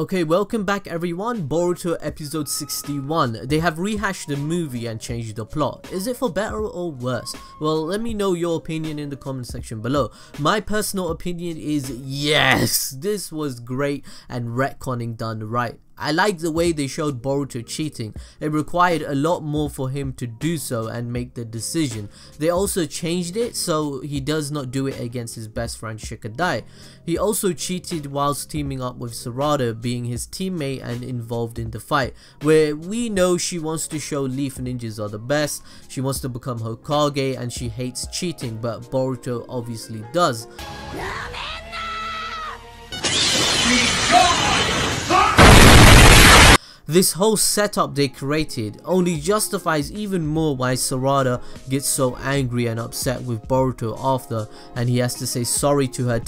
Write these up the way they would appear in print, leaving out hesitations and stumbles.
Okay, welcome back everyone. Boruto episode 61. They have rehashed the movie and changed the plot. Is it for better or worse? Well, let me know your opinion in the comment section below. My personal opinion is yes, this was great and retconning done right. I like the way they showed Boruto cheating. It required a lot more for him to do so and make the decision. They also changed it so he does not do it against his best friend Shikadai. He also cheated whilst teaming up with Sarada, being his teammate and involved in the fight, where we know she wants to show leaf ninjas are the best, she wants to become Hokage and she hates cheating, but Boruto obviously does. This whole setup they created only justifies even more why Sarada gets so angry and upset with Boruto after, and he has to say sorry to her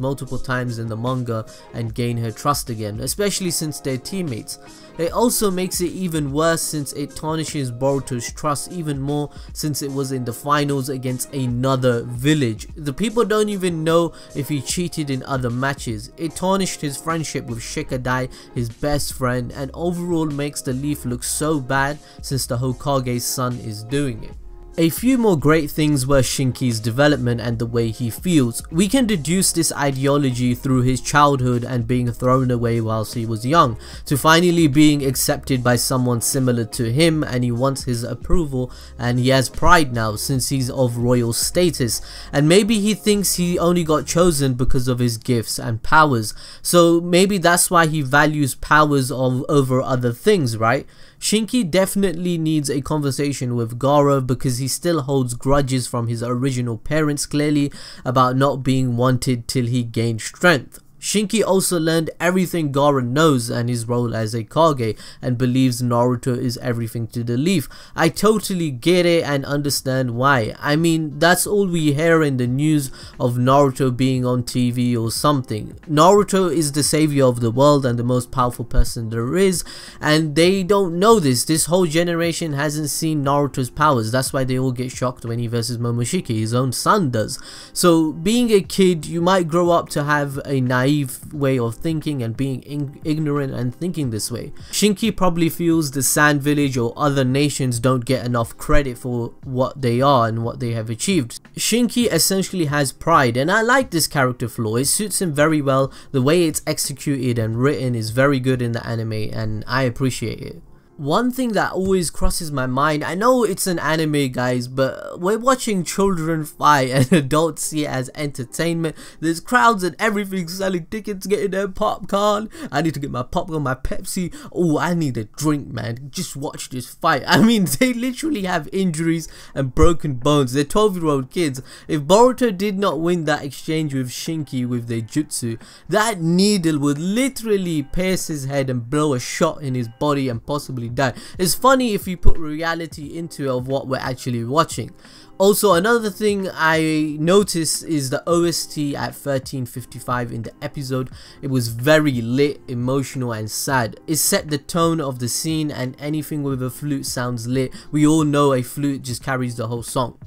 multiple times in the manga and gain her trust again, especially since they're teammates. It also makes it even worse since it tarnishes Boruto's trust even more since it was in the finals against another village. The people don't even know if he cheated in other matches. It tarnished his friendship with Shikadai, his best friend, and overall makes the leaf look so bad since the Hokage's son is doing it. A few more great things were Shinki's development and the way he feels. We can deduce this ideology through his childhood and being thrown away whilst he was young, to finally being accepted by someone similar to him, and he wants his approval and he has pride now since he's of royal status, and maybe he thinks he only got chosen because of his gifts and powers, so maybe that's why he values powers over other things, right? Shinki definitely needs a conversation with Gaara because he still holds grudges from his original parents clearly about not being wanted till he gained strength. Shinki also learned everything Gaara knows and his role as a Kage, and believes Naruto is everything to the leaf. I totally get it and understand why. I mean, that's all we hear in the news of Naruto being on TV or something. Naruto is the savior of the world and the most powerful person there is, and they don't know this. This whole generation hasn't seen Naruto's powers. That's why they all get shocked when he versus Momoshiki. His own son does. So being a kid, you might grow up to have a naive way of thinking and being ignorant and thinking this way. Shinki probably feels the Sand Village or other nations don't get enough credit for what they are and what they have achieved. Shinki essentially has pride, and I like this character flaw. It suits him very well. The way it's executed and written is very good in the anime and I appreciate it. One thing that always crosses my mind, I know it's an anime guys, but we're watching children fight and adults see it as entertainment. There's crowds and everything selling tickets, getting their popcorn. I need to get my popcorn, my Pepsi. Oh, I need a drink, man. Just watch this fight. I mean, they literally have injuries and broken bones. They're 12-year-old kids. If Boruto did not win that exchange with Shinki with their jutsu, that needle would literally pierce his head and blow a shot in his body and possibly die. It's funny if you put reality into it of what we're actually watching. Also, another thing I noticed is the OST at 13:55 in the episode. It was very lit, emotional and sad. It set the tone of the scene, and anything with a flute sounds lit. We all know a flute just carries the whole song.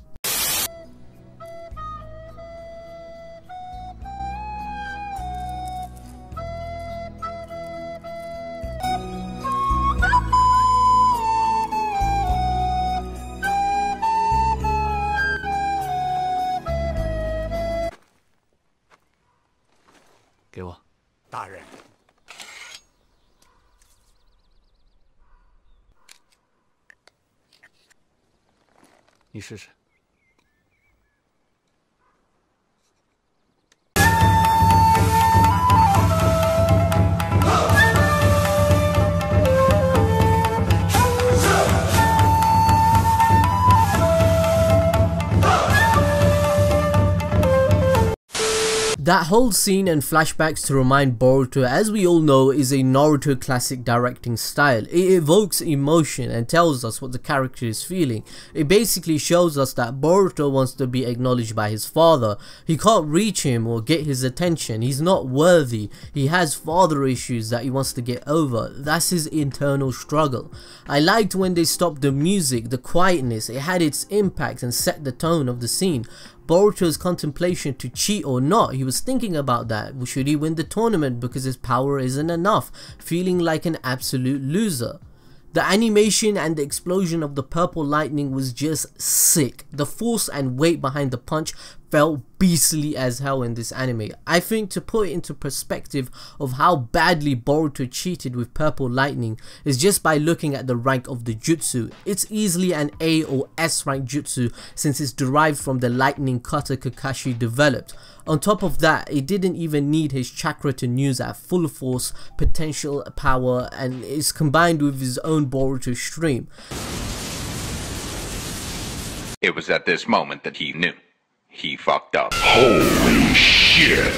你试试。That whole scene and flashbacks to remind Boruto, as we all know, is a Naruto classic directing style. It evokes emotion and tells us what the character is feeling. It basically shows us that Boruto wants to be acknowledged by his father. He can't reach him or get his attention. He's not worthy. He has father issues that he wants to get over. That's his internal struggle. I liked when they stopped the music, the quietness. It had its impact and set the tone of the scene. Boruto's contemplation to cheat or not. He was thinking about that. Should he win the tournament because his power isn't enough? Feeling like an absolute loser. The animation and the explosion of the purple lightning was just sick. The force and weight behind the punch felt beastly as hell in this anime. I think to put it into perspective of how badly Boruto cheated with purple lightning is just by looking at the rank of the jutsu. It's easily an A or S rank jutsu since it's derived from the lightning cutter Kakashi developed. On top of that, it didn't even need his chakra to use at full force, potential power, and is combined with his own Boruto stream. It was at this moment that he knew. He fucked up. Holy shit.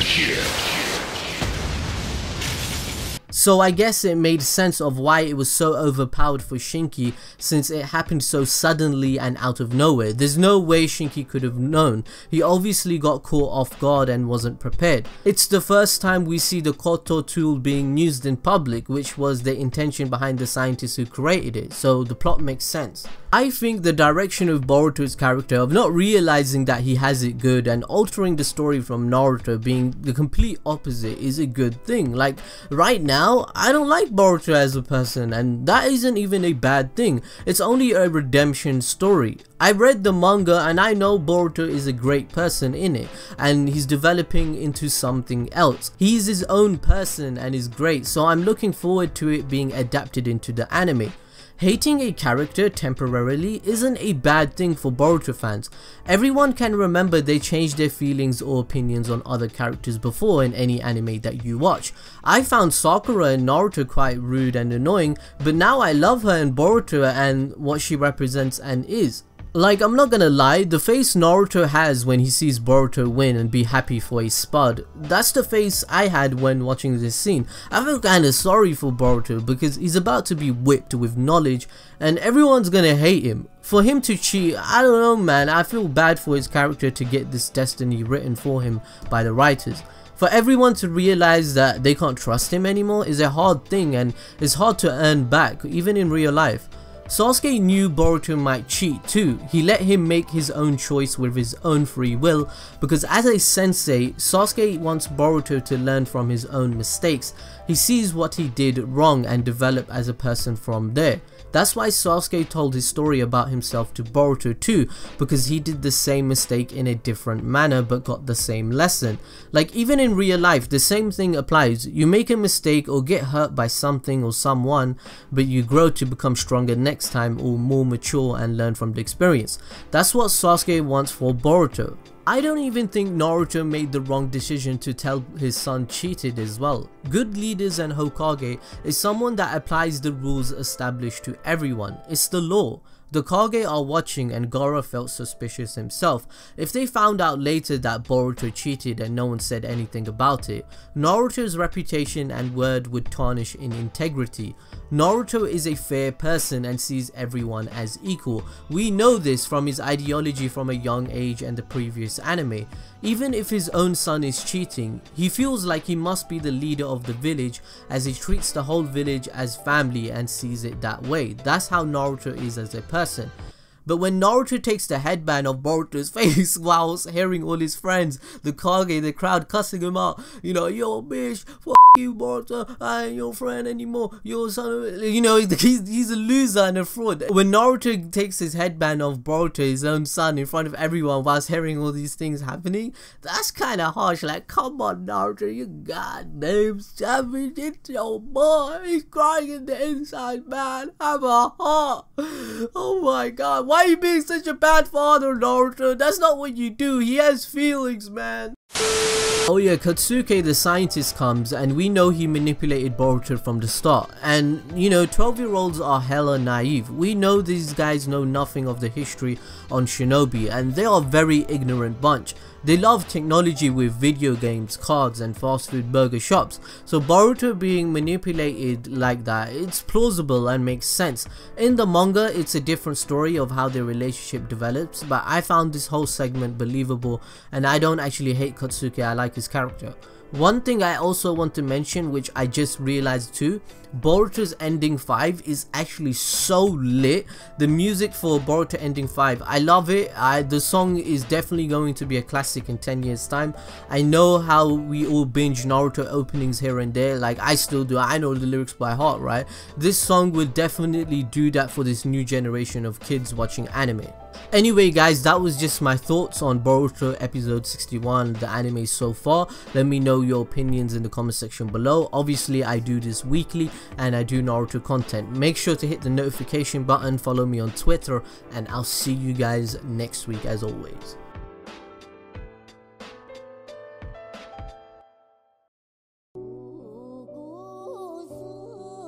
So I guess it made sense of why it was so overpowered for Shinki, since it happened so suddenly and out of nowhere. There's no way Shinki could have known. He obviously got caught off guard and wasn't prepared. It's the first time we see the Koto tool being used in public, which was the intention behind the scientists who created it, so the plot makes sense. I think the direction of Boruto's character of not realizing that he has it good and altering the story from Naruto being the complete opposite is a good thing. Like right now, I don't like Boruto as a person, and that isn't even a bad thing. It's only a redemption story. I read the manga and I know Boruto is a great person in it, and he's developing into something else. He's his own person and is great, so I'm looking forward to it being adapted into the anime. Hating a character temporarily isn't a bad thing for Boruto fans. Everyone can remember they changed their feelings or opinions on other characters before in any anime that you watch. I found Sakura in Naruto quite rude and annoying, but now I love her in Boruto and what she represents and is. Like, I'm not gonna lie, the face Naruto has when he sees Boruto win and be happy for a spud, that's the face I had when watching this scene. I feel kinda sorry for Boruto because he's about to be whipped with knowledge and everyone's gonna hate him. For him to cheat, I don't know man, I feel bad for his character to get this destiny written for him by the writers. For everyone to realize that they can't trust him anymore is a hard thing and it's hard to earn back, even in real life. Sasuke knew Boruto might cheat too. He let him make his own choice with his own free will because as a sensei, Sasuke wants Boruto to learn from his own mistakes. He sees what he did wrong and develop as a person from there. That's why Sasuke told his story about himself to Boruto too, because he did the same mistake in a different manner but got the same lesson. Like even in real life, the same thing applies. You make a mistake or get hurt by something or someone, but you grow to become stronger next time or more mature and learn from the experience. That's what Sasuke wants for Boruto. I don't even think Naruto made the wrong decision to tell his son cheated as well. Good leaders and Hokage is someone that applies the rules established to everyone. It's the law. The Kage are watching and Gaara felt suspicious himself. If they found out later that Boruto cheated and no one said anything about it, Naruto's reputation and word would tarnish in integrity. Naruto is a fair person and sees everyone as equal. We know this from his ideology from a young age and the previous anime. Even if his own son is cheating, he feels like he must be the leader of the village as he treats the whole village as family and sees it that way. That's how Naruto is as a person. But when Naruto takes the headband off Boruto's face whilst hearing all his friends, the Kage, the crowd cussing him out, you know, yo bitch, fuck you Boruto, I ain't your friend anymore, your son of, you know, he's a loser and a fraud. When Naruto takes his headband off Boruto, his own son, in front of everyone whilst hearing all these things happening, that's kinda harsh. Like, come on Naruto, you goddamn savage, it's your boy, he's crying in the inside, man, have a heart. Oh my god, why are you being such a bad father, Naruto? That's not what you do, he has feelings, man. Oh yeah, Katsuki the scientist comes and we know he manipulated Boruto from the start. And you know, 12-year-olds are hella naive. We know these guys know nothing of the history on Shinobi and they are a very ignorant bunch. They love technology with video games, cards and fast food burger shops. So Boruto being manipulated like that, it's plausible and makes sense. In the manga, it's a different story of how their relationship develops, but I found this whole segment believable and I don't actually hate Katsuki, I like his character. One thing I also want to mention, which I just realized too, Boruto's ending 5 is actually so lit. The music for Boruto ending 5, I love it. The song is definitely going to be a classic in 10 years time. I know how we all binge Naruto openings here and there, like I still do. I know the lyrics by heart, right? This song will definitely do that for this new generation of kids watching anime. Anyway guys, that was just my thoughts on Boruto episode 61, the anime so far. Let me know your opinions in the comment section below. Obviously I do this weekly and I do Naruto content. Make sure to hit the notification button, follow me on Twitter, and I'll see you guys next week as always.